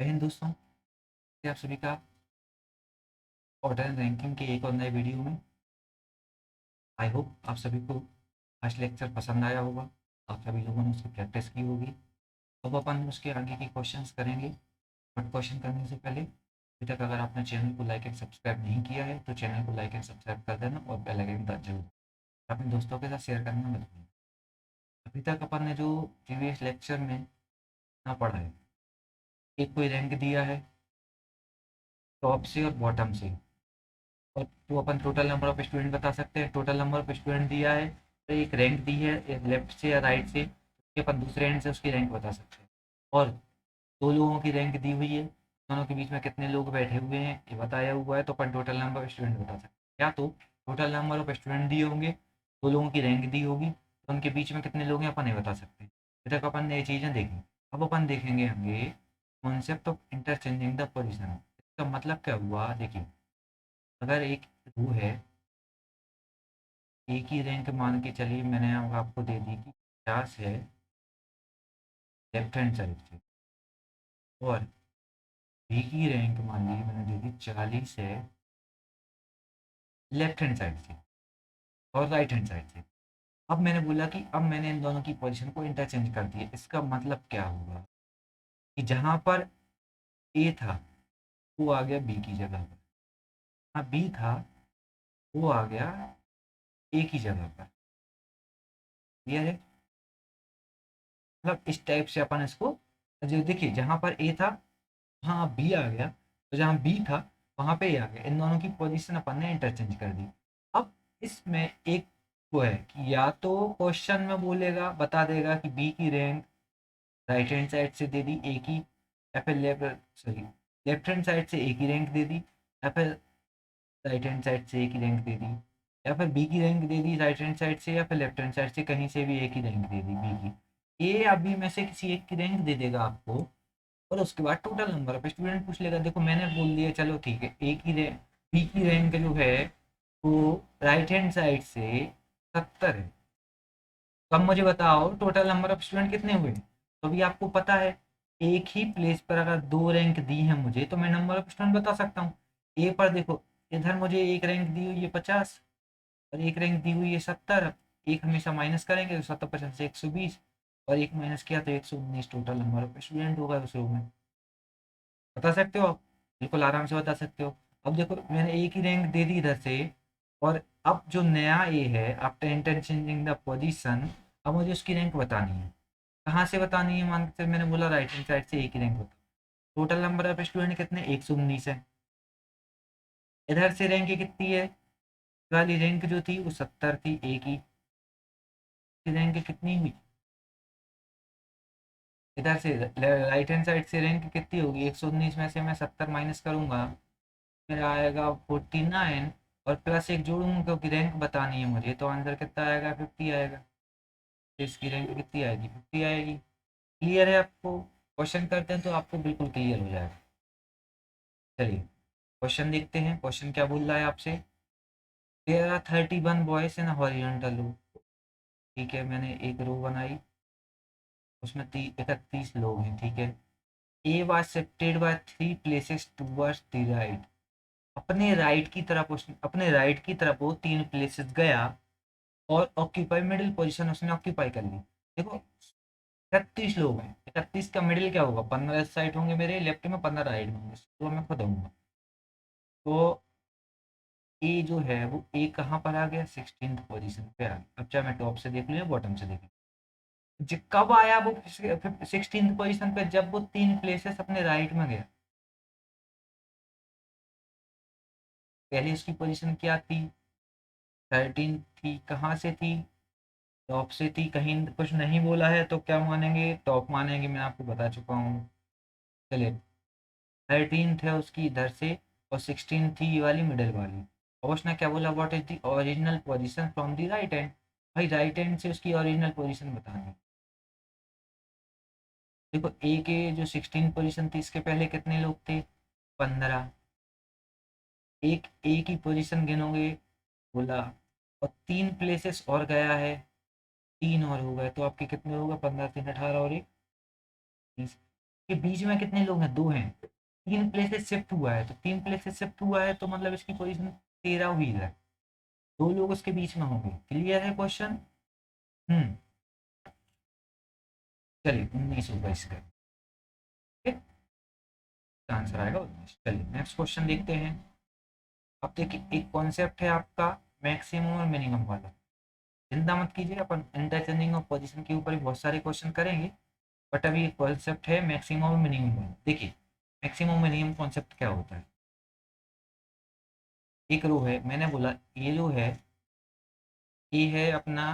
बहन दोस्तों, आप सभी का ऑर्डर रैंकिंग के एक और नए वीडियो में आई होप आप सभी को आज लेक्चर पसंद आया होगा। आप सभी लोगों ने उसकी प्रैक्टिस की होगी। अब अपन उसके आगे के क्वेश्चंस करेंगे। बट क्वेश्चन करने से पहले अभी तक अगर आपने चैनल को लाइक एंड सब्सक्राइब नहीं किया है तो चैनल को लाइक एंड सब्सक्राइब कर देना और बेल आइकन दबा जरूर अपने दोस्तों के साथ शेयर करना मत भूलना। अभी तक अपन ने जो प्रीवियस लेक्चर में ना पढ़ा है, एक कोई रैंक दिया है टॉप से और बॉटम से, और वो अपन टोटल नंबर ऑफ स्टूडेंट बता सकते हैं। टोटल नंबर ऑफ स्टूडेंट दिया है तो एक रैंक दी है लेफ्ट से या राइट से, उसके अपन दूसरे एंड से उसकी रैंक बता सकते हैं। और दो लोगों की रैंक दी हुई है, दोनों के बीच में कितने लोग बैठे हुए हैं ये बताया हुआ है, तो अपन टोटल नंबर ऑफ स्टूडेंट बता सकते हैं। या तो टोटल नंबर ऑफ स्टूडेंट दिए होंगे, दो लोगों की रैंक दी होगी, तो उनके बीच में कितने लोग हैं अपन नहीं बता सकते। अभी तक अपन ने ये चीज़ें देखी। अब अपन देखेंगे आगे concept of interchanging the position. इसका मतलब क्या हुआ, देखिए अगर एक रो है, एक ही रैंक मान के चलिए मैंने अब आपको दे दी कि 50 है लेफ्ट हैंड साइड से, और बी की रैंक मान ली मैंने दे दी 40 है लेफ्ट हैंड साइड से और राइट हैंड साइड से। अब मैंने बोला कि अब मैंने इन दोनों की पोजीशन को इंटरचेंज कर दिया। इसका मतलब क्या हुआ कि जहाँ पर ए था वो आ गया बी की जगह पर, हाँ बी था वो आ गया ए की जगह पर। क्लियर है? मतलब इस टाइप से अपन इसको, जो देखिए जहाँ पर ए था वहाँ बी आ गया, तो जहाँ बी था वहाँ पे ए आ गया। इन दोनों की पोजीशन अपन ने इंटरचेंज कर दी। अब इसमें एक वो है कि या तो क्वेश्चन में बोलेगा बता देगा कि बी की रैंक राइट हैंड साइड से दे दी ए की, या फिर लेफ्ट हैंड साइड से ए की रैंक दे दी, या फिर राइट हैंड साइड से ए की रैंक दे दी, या फिर बी की रैंक दे दी राइट हैंड साइड से, या फिर लेफ्ट हैंड साइड से कहीं से भी ए की रैंक दे दी बी की। ए या बी में से किसी एक की रैंक दे देगा आपको, और उसके बाद टोटल नंबर ऑफ स्टूडेंट पूछ लेगा। देखो मैंने बोल दिया चलो ठीक है, ए की रैंक बी की रैंक जो है वो राइट हैंड साइड से 70 है। तो अब मुझे बताओ टोटल नंबर ऑफ स्टूडेंट कितने हुए। तो अभी आपको पता है एक ही प्लेस पर अगर दो रैंक दी है मुझे तो मैं नंबर ऑफ स्टूडेंट बता सकता हूँ। ए पर देखो, इधर मुझे एक रैंक दी हुई है 50 और एक रैंक दी हुई है 70। एक हमेशा माइनस करेंगे तो 70% से 120, और एक माइनस किया तो 119 टोटल नंबर ऑफ स्टूडेंट होगा उस रो में। बता सकते हो आप, बिल्कुल आराम से बता सकते हो। अब देखो मैंने एक ही रैंक दे दी इधर से, और अब जो नया ए है आफ्टर इंटरचेंजिंग द पोजीशन, अब मुझे उसकी रैंक बतानी है। कहाँ से बतानी है, मान के मैंने बोला राइट हैंड साइड से एक ही रैंक बता। टोटल नंबर ऑफ स्टूडेंट कितने 119 है। इधर से रैंक कितनी है, वाली रैंक जो थी वो 70 थी ए की, रैंक कितनी हुई इधर से राइट हैंड साइड से रैंक कितनी होगी, 119 में से मैं 70 माइनस करूंगा, मेरा आएगा 49, और प्लस एक जोड़ूंगा क्योंकि रैंक बतानी है मुझे, तो आंसर कितना आएगा 50 आएगा। तो इसकी रैंक कितनी आएगी 50 आएगी। क्लियर है आपको? क्वेश्चन करते हैं तो आपको बिल्कुल क्लियर हो जाएगा। चलिए क्वेश्चन देखते हैं, क्वेश्चन क्या बोल रहा है आपसे। There are 31 boys in horizontal row. ठीक है, मैंने एक रो बनाई, उसमें 31 लोग हैं। ठीक है, A was shifted by 3 places towards the right. अपने राइट की तरफ अपने राइट की तरफ वो 3 प्लेसेस गया और ऑक्यूपाई मिडिल पोजीशन उसने ऑक्यूपाई कर ली। देखो 31 लोग हैं, 31 का मिडिल क्या होगा, 15 इस साइड होंगे मेरे लेफ्ट में, 15 राइट में होंगे, तो मैं खुद आऊंगा। तो ए जो है वो ए कहाँ पर आ गया, 16th पोजीशन पे आ गया। अब चाहे मैं टॉप से देख लूँ या बॉटम से देख लूँ, कब आया वो 16th पोजीशन पे, जब वो 3 प्लेसेस अपने राइट में गया। पहले उसकी पोजीशन क्या थी, 13 थी। कहाँ से थी, टॉप से थी। कहीं कुछ नहीं बोला है तो क्या मानेंगे, टॉप मानेंगे, मैं आपको बता चुका हूँ। चलिए 13 है उसकी इधर से, और 16 थी ये वाली मिडिल वाली। और उसने क्या बोला, what is the original position from the right hand. भाई राइट हैंड से उसकी ओरिजिनल पोजीशन बतानी। देखो ए के जो 16 पोजीशन थी इसके पहले कितने लोग थे, 15। एक ए की पोजीशन गिनोगे, बोला, और 3 प्लेसेस और गया है, 3 और हो गए, तो आपके कितने हो गए, 15 3 18 और एक 20। कि बीच में कितने लोग हैं, 2 हैं। 3 प्लेसेस शिफ्ट हुआ है, तो 3 प्लेसेस शिफ्ट हुआ है तो मतलब इसकी पोजीशन 13 हुई है। 2 लोग उसके बीच में होंगे। क्लियर है क्वेश्चन? हुँ, चलिए 19 होगा इसका। ठीक, इसका आंसर आएगा 19। चलिए नेक्स्ट क्वेश्चन देखते हैं। अब देखिए एक कॉन्सेप्ट है आपका मैक्सिमम और मिनिमम वाला। चिंता मत कीजिए, अपन इंटरचेंजिंग ऑफ पोजीशन के ऊपर भी बहुत सारे क्वेश्चन करेंगे। बट अभी एक कॉन्सेप्ट है मैक्सिमम और मिनिमम वाला। देखिए मैक्सिमम मिनिमम कॉन्सेप्ट क्या होता है। एक रो है, मैंने बोला ये जो है, ये है अपना,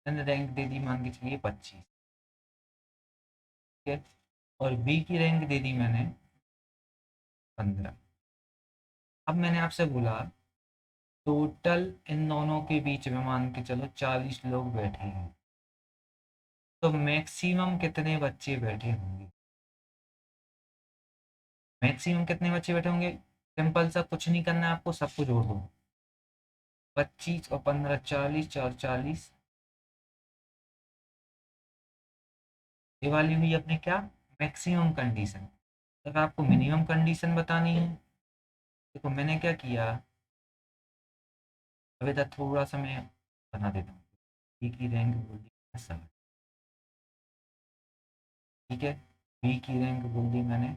मैंने रैंक दे दी मान के चलिए 25, ठीक है। और बी की रैंक दे दी मैंने 15। अब मैंने आपसे बोला टोटल इन दोनों के बीच में मान के चलो 40 लोग बैठे हैं, तो मैक्सिमम कितने बच्चे बैठे होंगे? मैक्सिमम कितने बच्चे बैठे होंगे? सिंपल सा, कुछ नहीं करना है आपको, सबको जोड़ दो। 25 और 15 40, 4 40। ये वाली हुई अपने क्या, मैक्सिमम कंडीशन। अगर आपको मिनिमम कंडीशन बतानी है, देखो मैंने क्या किया, अभी तक थोड़ा सा मैं बना देता हूँ। बी की रैंक बोल दी 60, ठीक है। बी की रैंक बोल दी मैंने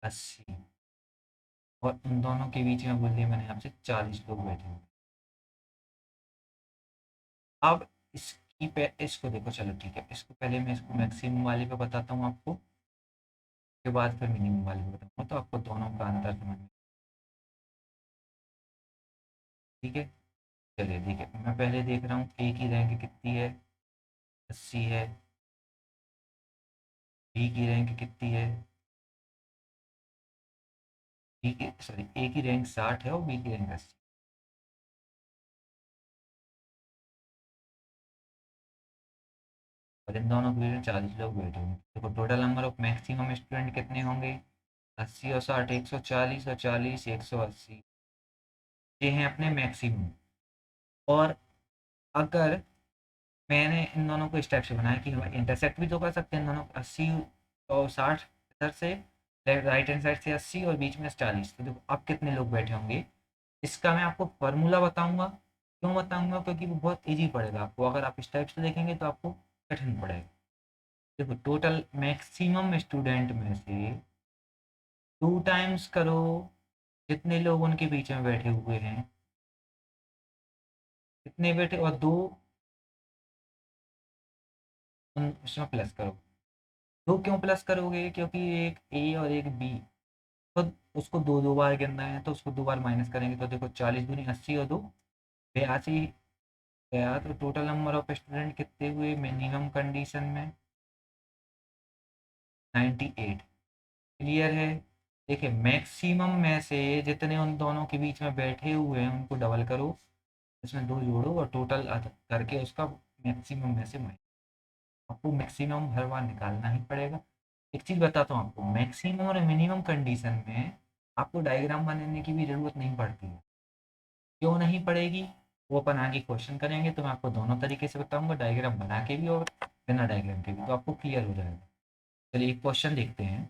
80, और उन दोनों के बीच में बोल दिया मैंने आपसे 40 लोग बैठे हुए। अब इसको देखो, चलो ठीक है, इसको पहले मैं इसको मैक्सिमम वाले पे बताता हूँ आपको, उसके बाद फिर मिनिमम वाले पे बताऊँगा, तो आपको दोनों का अंतर समझ में, ठीक है। चलिए देखिए, मैं पहले देख रहा हूँ ए की रैंक कितनी है, 80 है। बी की रैंक कितनी है, बी की सॉरी ए की रैंक 60 है और बी की रैंक 80। और इन दोनों के बीच में 40 लोग बैठे होंगे। देखो total number of maximum student कितने होंगे, 80 और 60 140, और 40 180, ये हैं अपने मैक्सिमम। और अगर मैंने इन दोनों को इस टाइप से बनाया कि हम इंटरसेक्ट भी तो कर सकते हैं इन दोनों को, 80 और 60 इधर से, राइट हैंड साइड से 80 और बीच में 40, तो देखो अब कितने लोग बैठे होंगे। इसका मैं आपको फार्मूला बताऊंगा। क्यों बताऊंगा? क्योंकि वो बहुत इजी पड़ेगा आपको, अगर आप इस टाइप से देखेंगे तो आपको कठिन पड़ेगा। देखो टोटल मैक्सिमम स्टूडेंट में से 2 टाइम्स करो जितने लोग उनके बीच में बैठे हुए हैं, कितने बैठे, और 2 उसमें प्लस करो। 2 क्यों प्लस करोगे? क्योंकि एक ए और एक बी, तो उसको दो दो बार गिनना है, तो उसको 2 बार माइनस करेंगे, तो देखो 40 दूनी 80 और 2 82 गया। तो टोटल नंबर ऑफ स्टूडेंट कितने हुए मिनिमम कंडीशन में, 98। क्लियर है? देखिए मैक्सिमम में से जितने उन दोनों के बीच में बैठे हुए हैं उनको डबल करो, इसमें 2 जोड़ो और टोटल करके उसका मैक्सिमम में से माइनस। आपको मैक्सिमम हर बार निकालना ही पड़ेगा। एक चीज़ बताता हूँ आपको, मैक्सिमम और मिनिमम कंडीशन में आपको डायग्राम बनाने की भी ज़रूरत नहीं पड़ती है। क्यों नहीं पड़ेगी? वो अपन आगे क्वेश्चन करेंगे, तो मैं आपको दोनों तरीके से बताऊंगा, डायग्राम बना के भी और बिना डायग्राम के भी, तो आपको क्लियर हो जाएगा। चलिए एक क्वेश्चन देखते हैं।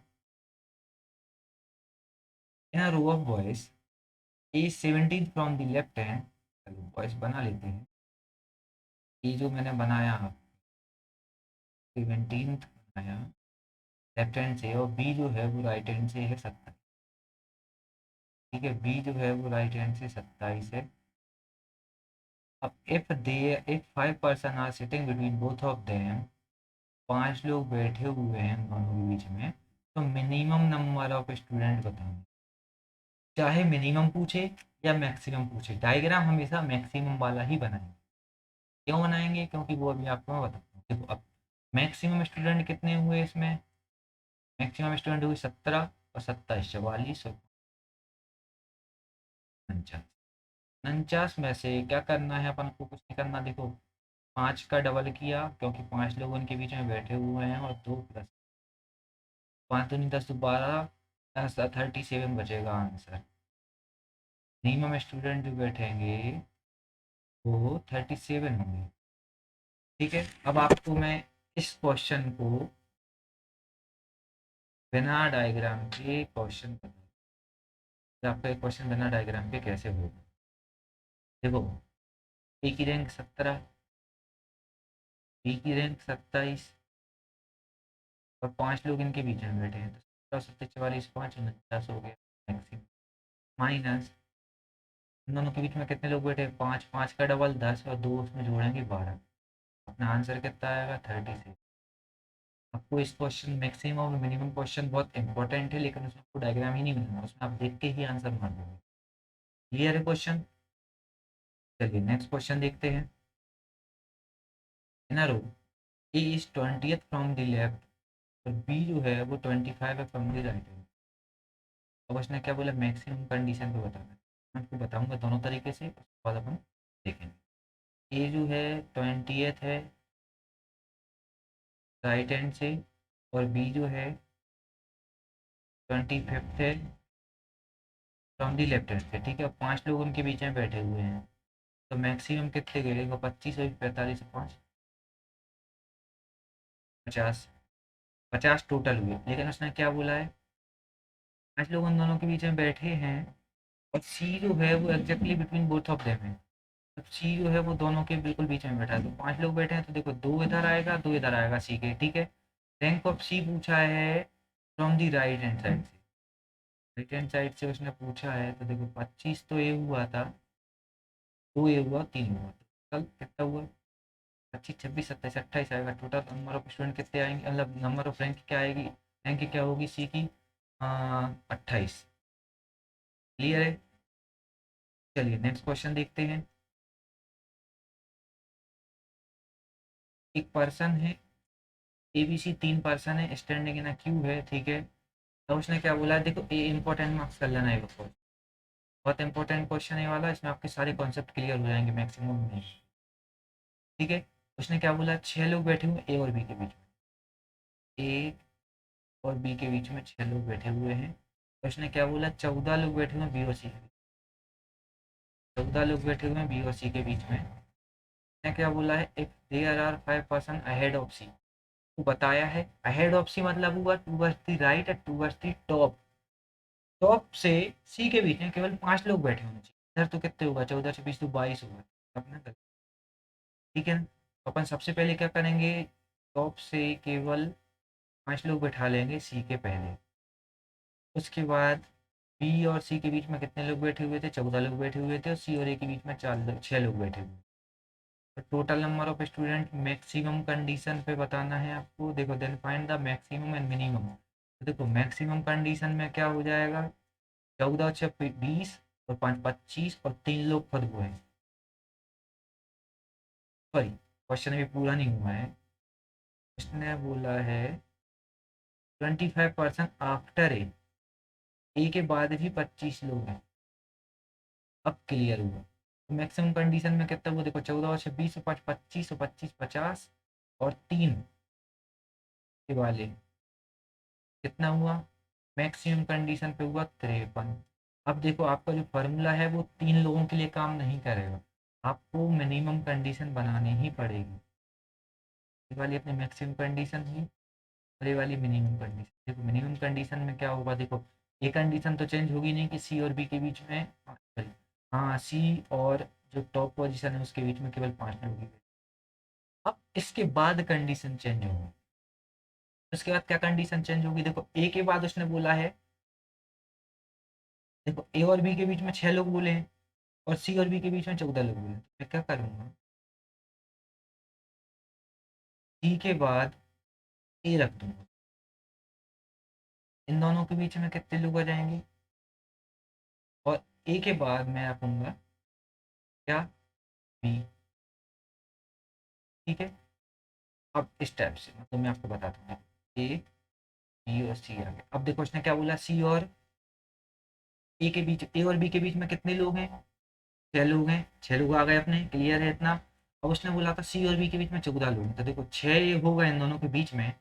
In a row of boys A 17 from the left hand, चलो बॉयज बना लेते हैं। ये जो मैंने बनाया 17 बनाया लेफ्ट हैंड से, और बी जो है वो राइट हैंड से है 27, ठीक है। बी जो है वो राइट हैंड से 27 है। अब if 5 person are sitting between both of them, 5 लोग बैठे हुए हैं दोनों के बीच में, तो मिनिमम नंबर ऑफ स्टूडेंट बताएं। चाहे मिनिमम पूछे या मैक्सिमम पूछे, डायग्राम हमेशा मैक्सिमम वाला ही बनाएंगे। क्यों बनाएंगे? क्योंकि वो अभी आपको मैं बताता हूँ। देखो अब मैक्सिमम स्टूडेंट कितने हुए इसमें, मैक्सिमम स्टूडेंट हुए 17 और 27 44 और 49। 49 में से क्या करना है अपन को, कुछ नहीं करना। देखो 5 का डबल किया क्योंकि 5 लोग उनके बीच में बैठे हुए हैं, और 2 प्लस 5 दूनी 10 12, 37 बचेगा आंसर। मिनिमम स्टूडेंट जो बैठेंगे वो 37 होंगे, ठीक है। अब आपको मैं इस क्वेश्चन को बिना डायग्राम के क्वेश्चन आपका एक क्वेश्चन बिना डायग्राम के कैसे होगा। देखो, ए की रैंक 17, बी की रैंक 27 और 5 लोग इनके बीच में बैठे हैं, तो 17, 44, 5, 49 हो गया मैक्सिमम। माइनस इन दोनों के बीच में कितने लोग बैठे हैं, 5, 5 का डबल 10 और 2 उसमें जोड़ेंगे 12। अपना आंसर कितना आएगा, 36। आपको इस क्वेश्चन मैक्सिमम और मिनिमम क्वेश्चन बहुत इंपॉर्टेंट है, लेकिन उसमें आपको डायग्राम ही नहीं बनाना, उसमें आप देख के ही आंसर मार दोगे। क्लियर है क्वेश्चन। चलिए नेक्स्ट क्वेश्चन देखते हैं। In a row A is 20th from the left और बी जो है वो 25 है फ्रॉम द राइट हैंड। अब उसने क्या बोला, मैक्सिमम कंडीशन पे बताना है। मैं आपको बताऊंगा दोनों तरीके से, उसके बाद अपन देखेंगे। ए जो है 20th है राइट हैंड से, और बी जो है 25th है फ्रॉम दी लेफ्ट हैंड से। ठीक है, 5 लोग उनके बीच में बैठे हुए हैं, तो मैक्सिमम कितने गिरेगा, 25 और 45 और 5, 50। 50 टोटल हुए, लेकिन उसने क्या बोला है, 5 लोग उन दोनों के बीच में बैठे हैं और सी जो है वो exactly between both of them है। अब सी जो है वो दोनों के बिल्कुल बीच में बैठा है, तो 5 लोग बैठे हैं, तो देखो 2 इधर आएगा, 2 इधर आएगा सी के। ठीक है, रैंक ऑफ सी पूछा है from the right hand side से। राइट हैंड साइड से उसने पूछा है, तो देखो 25 तो ये हुआ था, 2 ये हुआ, 3 हुआ, तो कल कितना हुआ, 25, 26, 27, 28 आएगा। टोटल नंबर ऑफ स्टूडेंट कितने आएंगे, मतलब नंबर ऑफ रैंक क्या आएगी, रैंक क्या होगी सी की, 28। क्लियर है। चलिए नेक्स्ट क्वेश्चन देखते हैं। एक पर्सन है, ए बी सी 3 पर्सन है, स्टैंडिंग इन अ क्यू है। ठीक है, तो उसने क्या बोला है, देखो ए इंपॉर्टेंट मार्क्स कर लेना है, बहुत इंपॉर्टेंट क्वेश्चन है ये वाला, इसमें आपके सारे कॉन्सेप्ट क्लियर हो जाएंगे मैक्सिमम में। ठीक है, उसने क्या बोला, 6 लोग बैठे हुए ए और बी के बीच में, ए और बी के बीच में 6 लोग बैठे हुए हैं। तो उसने क्या बोला, 14 लोग बैठे हुए हैं बी और सी के बीच, 14 लोग बैठे हुए हैं बी और सी के बीच में। उसने क्या बोला है, if there are 5 person ahead of C, तो बताया है अहेड ऑफ सी मतलब हुआ towards the right end towards the top. Top से सी के बीच में केवल 5 लोग बैठे होने चाहिए। इधर तो कितने होगा, 14 से 20 तो 22 होगा अपना। ठीक है, तो अपन सबसे पहले क्या करेंगे, टॉप से केवल 5 लोग बैठा लेंगे सी के पहले। उसके बाद बी और सी के बीच में कितने लोग बैठे हुए थे, 14 लोग बैठे हुए थे, और सी और ए के बीच में 6 लोग बैठे हुए। तो total number of student maximum condition पे बताना है आपको। देखो, then find the maximum and minimum. तो देखो मैक्सिमम कंडीशन में क्या हो जाएगा, 14 6 20 और 5 25 और 3 लोग खुद हुए हैं। सॉरी, क्वेश्चन अभी पूरा नहीं हुआ है। उसने बोला है 25% आफ्टर ए के बाद भी 25 लोग हैं। अब क्लियर हुआ, तो मैक्सिमम कंडीशन में कितना हुआ, देखो 14 और 26 और 5 25 और 25 50 और 3 के वाले कितना हुआ, मैक्सिमम कंडीशन पे हुआ 53। अब देखो आपका जो फार्मूला है वो 3 लोगों के लिए काम नहीं करेगा, आपको मिनिमम कंडीशन बनानी ही पड़ेगी। ये वाली अपनी मैक्सिमम कंडीशन थी और ये वाली मिनिमम कंडीशन। देखो मिनिमम कंडीशन में क्या होगा, देखो ये कंडीशन तो चेंज होगी नहीं कि सी और बी के बीच में, सॉरी, हाँ सी और जो टॉप पोजीशन है उसके बीच में केवल 5 लोग ही। अब इसके बाद कंडीशन चेंज होगी। उसके बाद क्या कंडीशन चेंज होगी, देखो ए के बाद उसने बोला है, देखो ए और बी के बीच में 6 लोग बोले हैं और सी और बी के बीच में 14 लोग बोले हैं। तो मैं क्या करूँगा, सी के बाद ए रख दूंगा, इन दोनों के बीच में कितने लोग आ जाएंगे, और ए के बाद मैं रखूंगा क्या, बी। ठीक है, अब इस टाइप से मतलब मैं आपको बताता हूँ, ए बी और सी आ गया। अब देखो उसने क्या बोला, सी और ए के बीच, ए और बी के बीच में कितने लोग हैं, 6 लोग हैं, 6 लोग आ गए अपने, क्लियर है इतना। अब उसने बोला था सी और बी के बीच में 14 लोग हैं, तो देखो 6 हो गए इन दोनों के बीच में,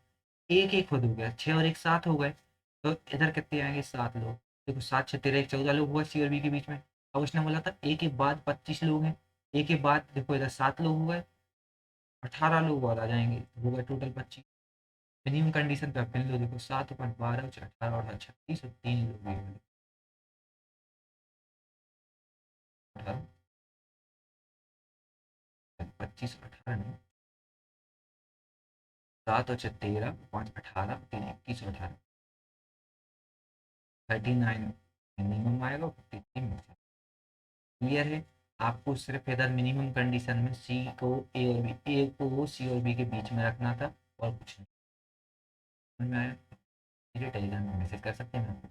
एक एक खुद हो गया, 6 और 1 7 हो गए, तो इधर कितने आएंगे, 7 लोग। देखो 7 6 13 14 लोग हुए सी और बी के बीच में। अब उसने बोला था ए के बाद 25 लोग हैं, ए के बाद देखो इधर 7 लोग हुए, 18 लोग और आ जाएंगे, हो गए टोटल 25। मिनिमम कंडीशन पे आप फिर लो, देखो 7/12 18 और 36 और 3 लोग भी हैं। 18 25 18 नहीं, 7 और 13 5 18 3 21 और 18 39 मिनिमम आएगा, 53 मिनिमम। क्लियर है? आपको सिर्फ इधर मिनिमम कंडीशन में सी को ए और बी, ए को सी और बी के बीच में रखना था और कुछ नहीं। समझ में आया? मुझे टेलीग्राम में मैसेज कर सकते हैं, मैं आपको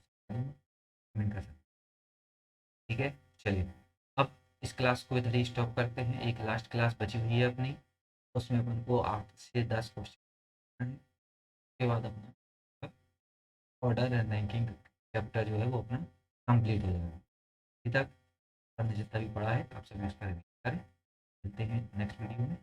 कमेंट कर सकते हैं। ठीक है, चलिए अब इस क्लास को इधर ही स्टॉप करते हैं। एक लास्ट क्लास बची हुई है अपनी, उसमें अपन को 8 से 10 क्वेश्चन है। उसके बाद अपना ऑर्डर एंड रैंकिंग चैप्टर जो है वो अपना कंप्लीट हो जाएगा। अभी तक हमने जितना भी पढ़ा है आप सभी उसका रिवीजन करें। मिलते हैं नेक्स्ट वीडियो में।